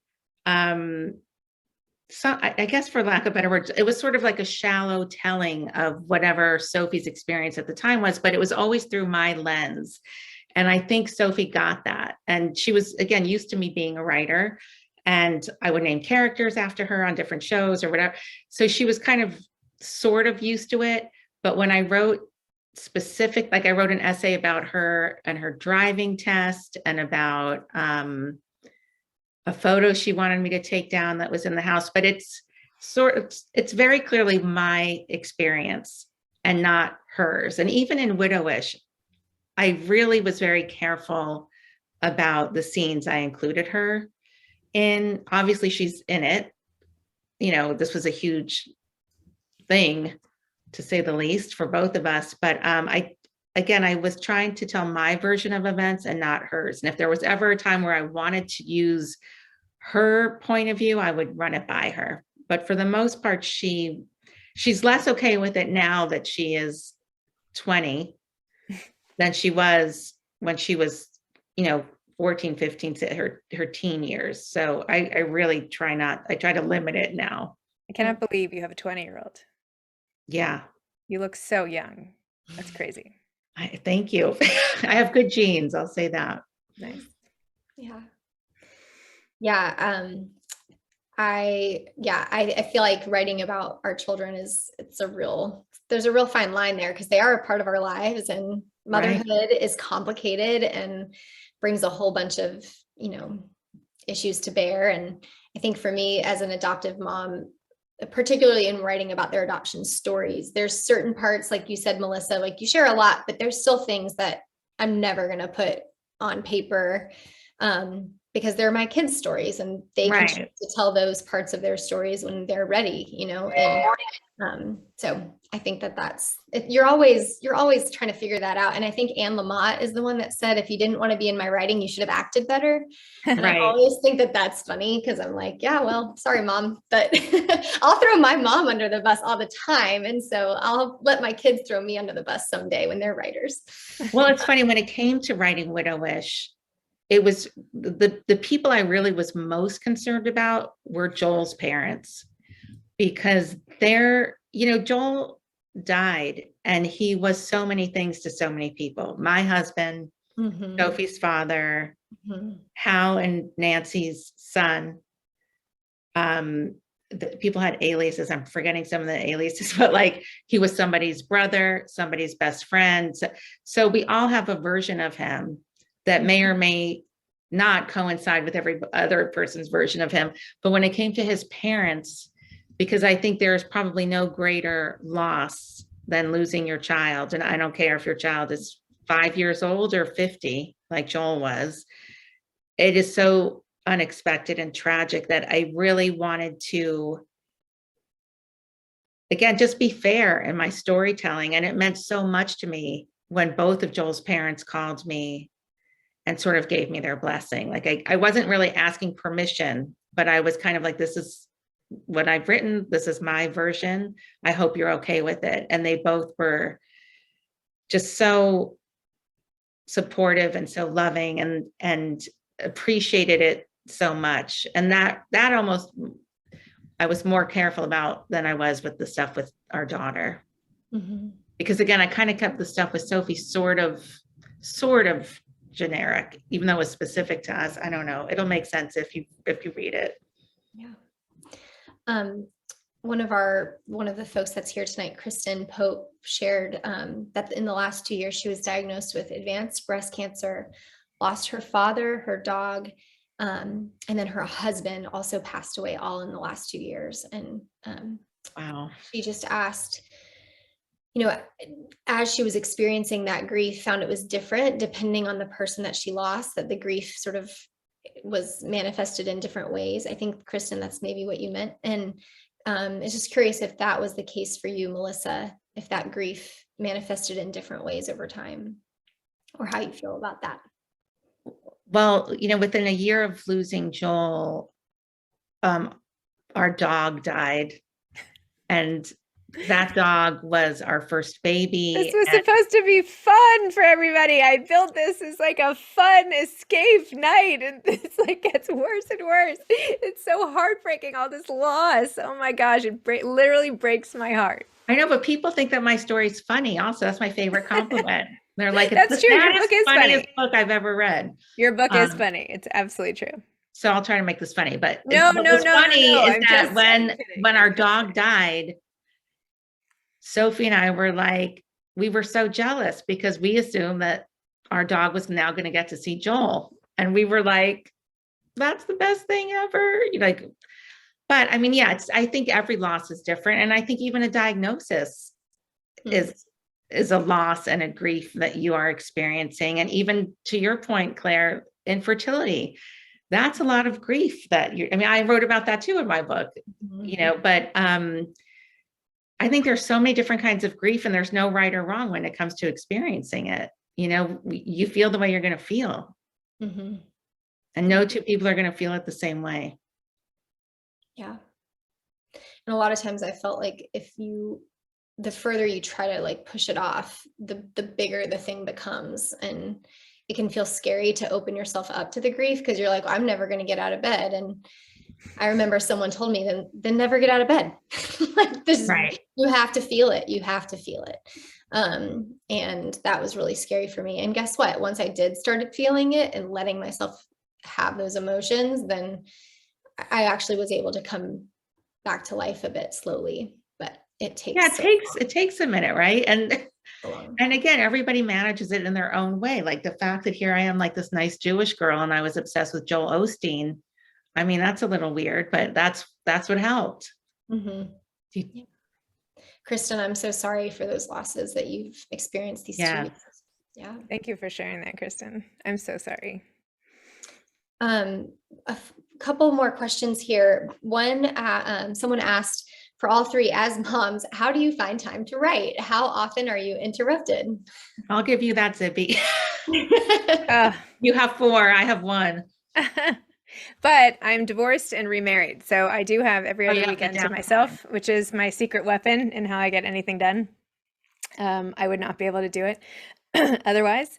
so I guess for lack of better words, it was sort of like a shallow telling of whatever Sophie's experience at the time was, but it was always through my lens. And I think Sophie got that. And she was, again, used to me being a writer, and I would name characters after her on different shows or whatever. So she was kind of sort of used to it. But when I wrote like I wrote an essay about her and her driving test, and about a photo she wanted me to take down that was in the house, but it's very clearly my experience and not hers. And even in Widowish, I really was very careful about the scenes I included her in. Obviously, she's in it. This was a huge thing, to say the least, for both of us. But I was trying to tell my version of events and not hers. And if there was ever a time where I wanted to use her point of view, I would run it by her. But for the most part, she's less okay with it now that she is 20 than she was when she was, 14, 15, her teen years. So I really try to limit it now. I cannot believe you have a 20-year-old. Yeah. You look so young. That's crazy. Thank you. I have good genes. I'll say that. Nice. Yeah. Yeah. I feel like writing about our children there's a real fine line there, because they are a part of our lives, and motherhood is complicated and brings a whole bunch of, issues to bear. And I think for me as an adoptive mom, particularly in writing about their adoption stories, there's certain parts, like you said, Melissa, like you share a lot, but there's still things that I'm never going to put on paper, because they're my kids' stories, and they can choose to tell those parts of their stories when they're ready, and so I think you're always trying to figure that out. And I think Anne Lamott is the one that said, if you didn't want to be in my writing, you should have acted better. And I always think that's funny, because I'm like, yeah, well, sorry, mom, but I'll throw my mom under the bus all the time. And so I'll let my kids throw me under the bus someday when they're writers. Well, it's funny, when it came to writing Widowish, it was the people I really was most concerned about were Joel's parents, because Joel died, and he was so many things to so many people. My husband, Sophie's father, Hal and Nancy's son. People had aliases. I'm forgetting some of the aliases, but like, he was somebody's brother, somebody's best friend. So we all have a version of him that may or may not coincide with every other person's version of him. But when it came to his parents, because I think there's probably no greater loss than losing your child. And I don't care if your child is 5 years old or 50, like Joel was. It is so unexpected and tragic that I really wanted to, again, just be fair in my storytelling. And it meant so much to me when both of Joel's parents called me and sort of gave me their blessing. Like I wasn't really asking permission, but I was kind of like, this is what I've written. This is my version. I hope you're okay with it. And they both were just so supportive and so loving, and appreciated it so much. And that almost, I was more careful about than I was with the stuff with our daughter. Because again, I kind of kept the stuff with Sophie sort of generic, even though it was specific to us. I don't know. It'll make sense if you read it. Yeah. One of the folks that's here tonight, Kristen Pope, shared that in the last 2 years, she was diagnosed with advanced breast cancer, lost her father, her dog, and then her husband also passed away, all in the last 2 years. And Wow. She just asked, as she was experiencing that grief, found it was different depending on the person that she lost, that the grief sort of was manifested in different ways. I think, Kristen, that's maybe what you meant. And I was just curious if that was the case for you, Melissa, if that grief manifested in different ways over time, or how you feel about that. Well, within a year of losing Joel, our dog died. And That dog was our first baby. This was supposed to be fun for everybody. I built this as like a fun escape night, and it's like gets worse and worse. It's so heartbreaking, all this loss. Oh my gosh, it literally breaks my heart. I know, but people think that my story's funny. Also, that's my favorite compliment. They're like, it's That's the true. Your saddest, book is funniest funny. book I've ever read. Your book is funny. It's absolutely true. So I'll try to make this funny. But No, what no, was no, no, funny no. is I'm that I'm when kidding. our dog died, Sophie and I were like, we were so jealous because we assumed that our dog was now going to get to see Joel. And we were like, that's the best thing ever. Like, but I mean, yeah, I think every loss is different. And I think even a diagnosis is a loss and a grief that you are experiencing. And even to your point, Claire, infertility, that's a lot of grief that I mean, I wrote about that too in my book, you know, but I think there's so many different kinds of grief, and there's no right or wrong when it comes to experiencing it. You know, you feel the way you're going to feel. Mm-hmm. And no two people are going to feel it the same way. Yeah. And a lot of times I felt like the further you try to like push it off, the bigger the thing becomes. And it can feel scary to open yourself up to the grief because you're like, I'm never going to get out of bed. And I remember someone told me, then never get out of bed. Like this, Right. You have to feel it. You have to feel it. And that was really scary for me. And guess what? Once I did started feeling it and letting myself have those emotions, then I actually was able to come back to life a bit slowly, but it takes, it takes a minute. Right. And again, everybody manages it in their own way. Like the fact that here I am, like this nice Jewish girl, and I was obsessed with Joel Osteen. I mean, that's a little weird, but that's what helped. Mm-hmm. Yeah. Kristen, I'm so sorry for those losses that you've experienced these 2 years. Yeah. Thank you for sharing that, Kristen. I'm so sorry. A couple more questions here. One, someone asked, for all three as moms, how do you find time to write? How often are you interrupted? I'll give you that, Zibby. You have 4, I have 1. But I'm divorced and remarried. So I do have every other weekend to myself, which is my secret weapon in how I get anything done. I would not be able to do it otherwise.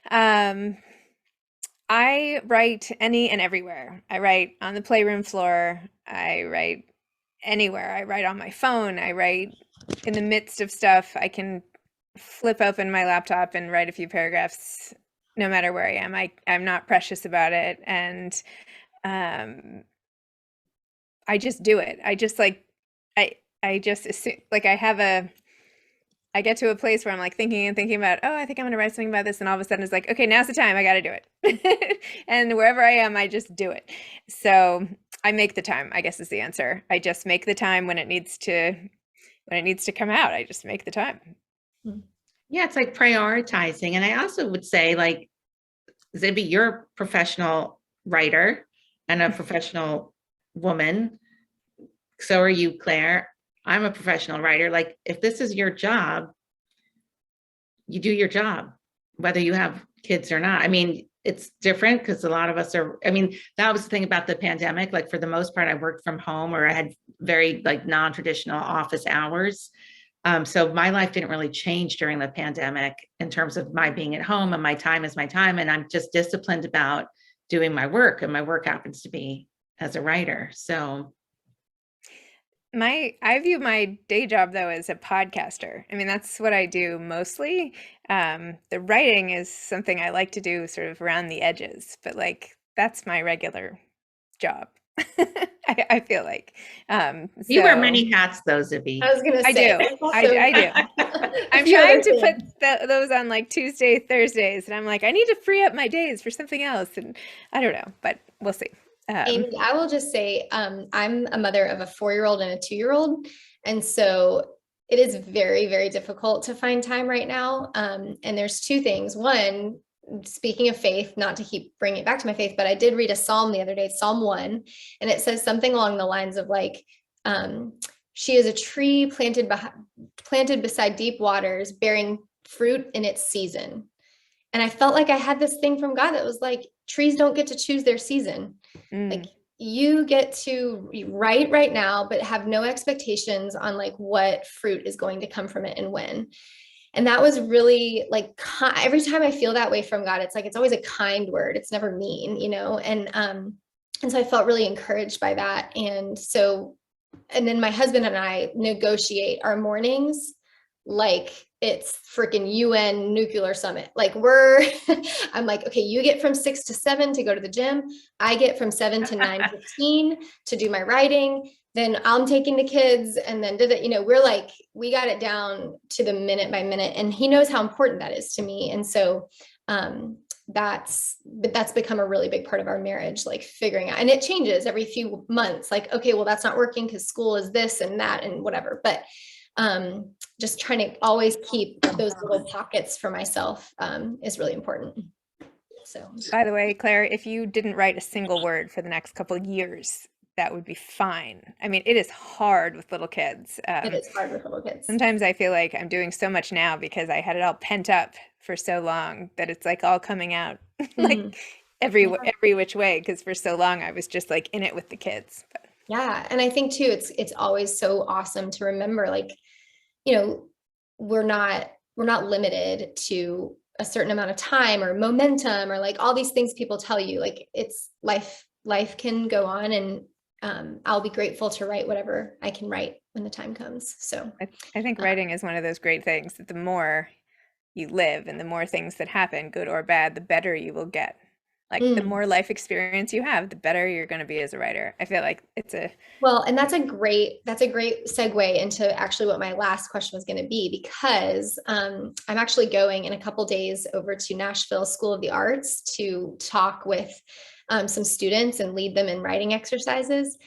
I write any and everywhere. I write on the playroom floor. I write anywhere. I write on my phone. I write in the midst of stuff. I can flip open my laptop and write a few paragraphs no matter where I am. I'm not precious about it. And I just do it. I just like, I just assume, like I get to a place where I'm like thinking about, oh, I think I'm going to write something about this. And all of a sudden it's like, okay, now's the time. I got to do it. And wherever I am, I just do it. So I make the time, I guess is the answer. I just make the time when it needs to come out. I just make the time. Yeah, it's like prioritizing. And I also would say, like, Zibby, you're a professional writer and a professional woman. So are you, Claire. I'm a professional writer. Like, if this is your job, you do your job, whether you have kids or not. I mean, it's different because a lot of us are, I mean, that was the thing about the pandemic. Like, for the most part, I worked from home, or I had very like non-traditional office hours. So my life didn't really change during the pandemic in terms of my being at home, and my time is my time. And I'm just disciplined about doing my work, and my work happens to be as a writer. So I view my day job though as a podcaster. I mean, that's what I do mostly. The writing is something I like to do sort of around the edges, but like that's my regular job. I feel like you wear many hats though, Zibby. I was gonna say, I do. I'm trying to put those on like Tuesday, Thursdays, and I'm like, I need to free up my days for something else, and I don't know, but we'll see. Amy, I will just say, I'm a mother of a 4-year-old and a 2-year-old. And so it is very, very difficult to find time right now. And there's 2 things. One, speaking of faith, not to keep bringing it back to my faith, but I did read a Psalm the other day, Psalm 1, and it says something along the lines of like, she is a tree planted beside deep waters, bearing fruit in its season. And I felt like I had this thing from God that was like, trees don't get to choose their season. Like you get to write right now, but have no expectations on like what fruit is going to come from it and when. And that was really like, every time I feel that way from God, it's like, it's always a kind word. It's never mean, you know? And so I felt really encouraged by that. And then my husband and I negotiate our mornings like it's freaking UN nuclear summit. Like I'm like, okay, you get from 6 to 7 to go to the gym. I get from 7 to 9:15 to do my writing. Then I'm taking the kids, and then we're like, we got it down to the minute by minute, and he knows how important that is to me. And so, that's become a really big part of our marriage, like figuring out, and it changes every few months. Like, okay, well, that's not working because school is this and that and whatever. But just trying to always keep those little pockets for myself is really important. So, by the way, Claire, if you didn't write a single word for the next couple of years, that would be fine. I mean, it is hard with little kids. it is hard with little kids. Sometimes I feel like I'm doing so much now because I had it all pent up for so long that it's like all coming out like every which way, because for so long I was just like in it with the kids. But. Yeah. And I think too, it's always so awesome to remember, like, we're not limited to a certain amount of time or momentum or like all these things people tell you. Like, it's life can go on, and I'll be grateful to write whatever I can write when the time comes. So I think writing is one of those great things that the more you live and the more things that happen, good or bad, the better you will get. Like the more life experience you have, the better you're going to be as a writer. I feel like and that's a great segue into actually what my last question was going to be, because I'm actually going in a couple days over to Nashville School of the Arts to talk with some students and lead them in writing exercises.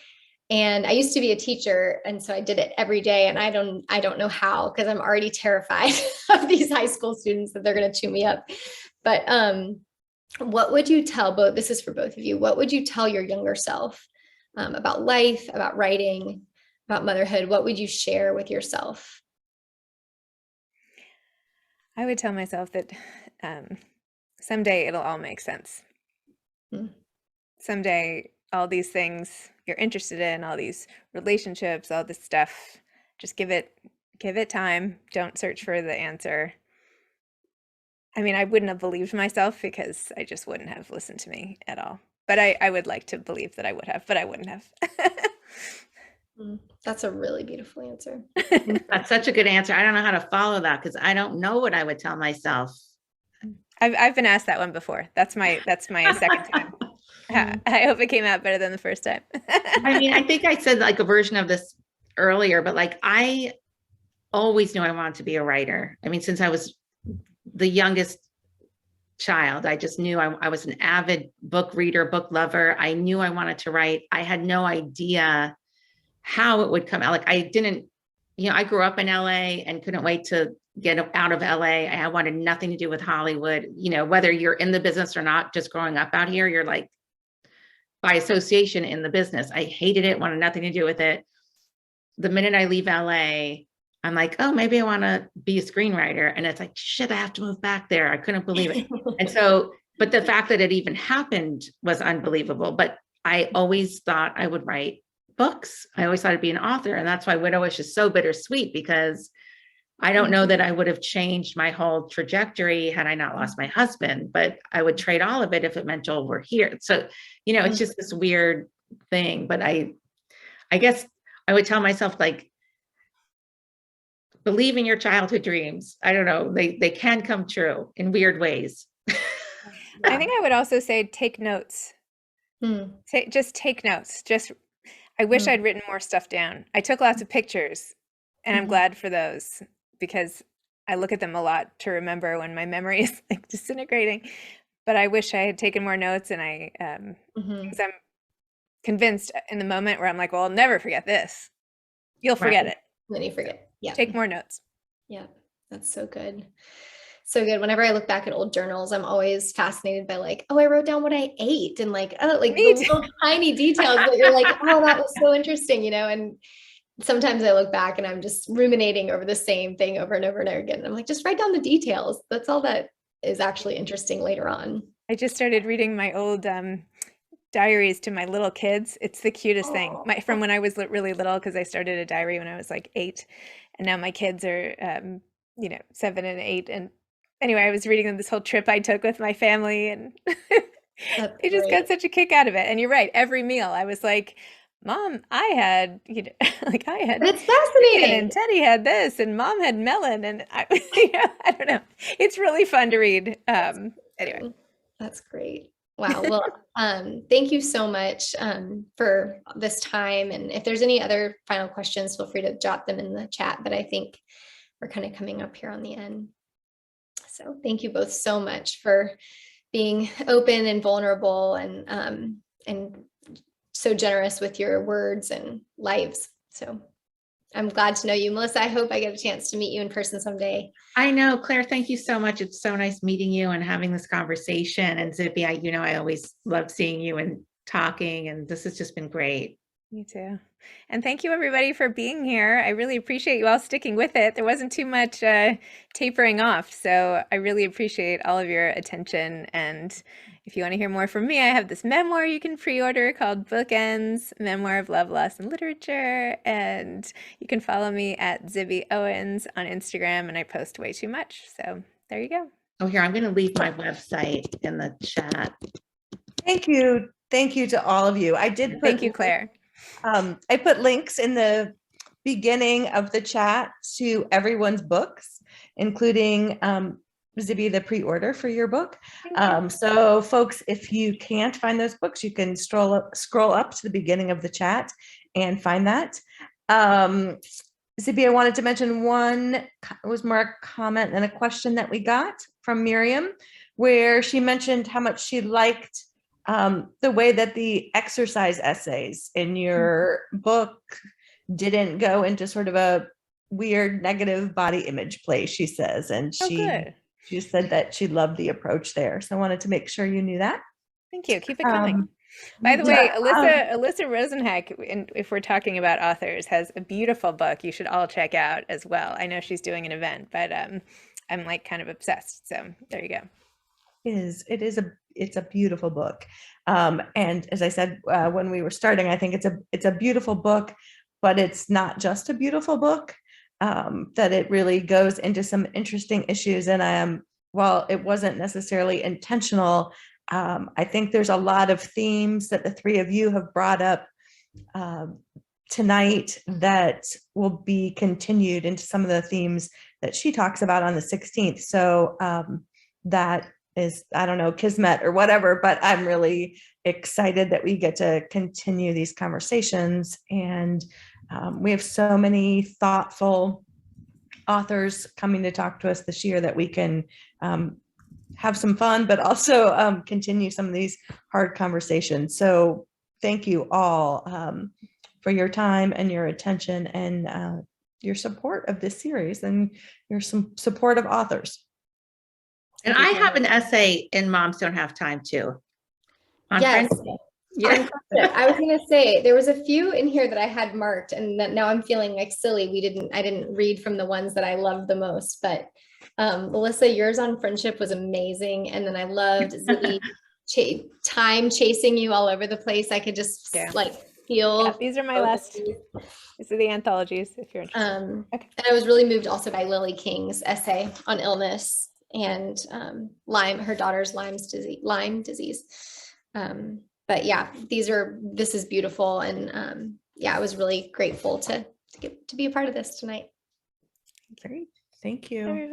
And I used to be a teacher, and so I did it every day. And I don't know how, because I'm already terrified of these high school students that they're going to chew me up. But what would you tell this is for both of you, what would you tell your younger self about life, about writing, about motherhood? What would you share with yourself? I would tell myself that someday it'll all make sense. Someday all these things you're interested in, all these relationships, all this stuff, just give it time. Don't search for the answer. I mean, I wouldn't have believed myself because I just wouldn't have listened to me at all. But I would like to believe that I would have, but I wouldn't have. That's a really beautiful answer. That's such a good answer. I don't know how to follow that because I don't know what I would tell myself. I've been asked that one before. That's my second time. I hope it came out better than the first time. I mean, I think I said like a version of this earlier, but like I always knew I wanted to be a writer. I mean, since I was the youngest child, I just knew I was an avid book reader, book lover. I knew I wanted to write. I had no idea how it would come out. Like I didn't, I grew up in LA and couldn't wait to get out of LA. I wanted nothing to do with Hollywood. Whether you're in the business or not, just growing up out here, you're like by association in the business. I hated it, wanted nothing to do with it. The minute I leave LA, I'm like, oh, maybe I want to be a screenwriter. And it's like, shit, I have to move back there. I couldn't believe it. And so, but the fact that it even happened was unbelievable. But I always thought I would write books. I always thought I'd be an author. And that's why Widowish is so bittersweet, because I don't know that I would have changed my whole trajectory had I not lost my husband, but I would trade all of it if it meant Joel were here. So, it's just this weird thing. But I guess I would tell myself, like, believe in your childhood dreams. I don't know. They can come true in weird ways. I think I would also say take notes. Just take notes. I wish I'd written more stuff down. I took lots of pictures, and I'm glad for those, because I look at them a lot to remember when my memory is like disintegrating. But I wish I had taken more notes, and because I'm convinced in the moment where I'm like, well, I'll never forget this. You'll forget it. Then you forget. Yeah. Take more notes. Yeah. That's so good. So good. Whenever I look back at old journals, I'm always fascinated by like, oh, I wrote down what I ate, and like, oh, like the little tiny details that you're like, oh, that was so interesting, and sometimes I look back and I'm just ruminating over the same thing over and over and over again. And I'm like, just write down the details. That's all that is actually interesting later on. I just started reading my old diaries to my little kids. It's the cutest thing. From when I was really little, because I started a diary when I was like 8, and now my kids are 7 and 8. And anyway, I was reading them this whole trip I took with my family, and That's they just got great. such a kick out of it. And you're right, every meal I was like, Mom, I had, like I had But it's chicken, fascinating. and Teddy had this, and Mom had melon, and I, I don't know. It's really fun to read. Anyway, That's great. Wow. Well, thank you so much for this time. And if there's any other final questions, feel free to jot them in the chat. But I think we're kind of coming up here on the end. So thank you both so much for being open and vulnerable and so generous with your words and lives. So I'm glad to know you, Melissa. I hope I get a chance to meet you in person someday. I know, Claire, thank you so much. It's so nice meeting you and having this conversation. And Zibby, I always love seeing you and talking, and this has just been great. Me too. And thank you everybody for being here. I really appreciate you all sticking with it. There wasn't too much tapering off, so I really appreciate all of your attention. And if you want to hear more from me, I have this memoir you can pre-order called Bookends, Memoir of Love, Loss, and Literature. And you can follow me at Zibby Owens on Instagram, and I post way too much. So there you go. Oh, here, I'm going to leave my website in the chat. Thank you. Thank you to all of you. I did put Thank you, Claire. I put links in the beginning of the chat to everyone's books, including Zibby, the pre-order for your book. So folks, if you can't find those books, you can scroll up to the beginning of the chat and find that. Zibby, I wanted to mention one was more a comment and a question that we got from Miriam, where she mentioned how much she liked the way that the exercise essays in your book didn't go into sort of a weird negative body image place, she says. And she said that she loved the approach there. So I wanted to make sure you knew that. Thank you. Keep it coming. By the way, Alyssa Rosenheck, if we're talking about authors, has a beautiful book you should all check out as well. I know she's doing an event, but I'm like kind of obsessed. So there you go. It's a beautiful book. And as I said, when we were starting, I think it's a beautiful book, but it's not just a beautiful book, that it really goes into some interesting issues. And while it wasn't necessarily intentional, I think there's a lot of themes that the three of you have brought up tonight that will be continued into some of the themes that she talks about on the 16th. So that is, I don't know, kismet or whatever, but I'm really excited that we get to continue these conversations. And we have so many thoughtful authors coming to talk to us this year that we can have some fun, but also continue some of these hard conversations. So thank you all for your time and your attention and your support of this series and your support of authors. And I have an essay in Moms Don't Have Time too. Yes. Yeah. I was going to say there was a few in here that I had marked, and that now I'm feeling like silly. I didn't read from the ones that I loved the most, but Melissa, yours on friendship was amazing. And then I loved Zibby time chasing you all over the place. I could just like feel. Yeah, these are my last. These are the anthologies if you're interested. Okay. And I was really moved also by Lily King's essay on illness and her daughter's Lyme disease. But yeah, this is beautiful. And yeah, I was really grateful to be a part of this tonight. Great. Thank you. Everybody.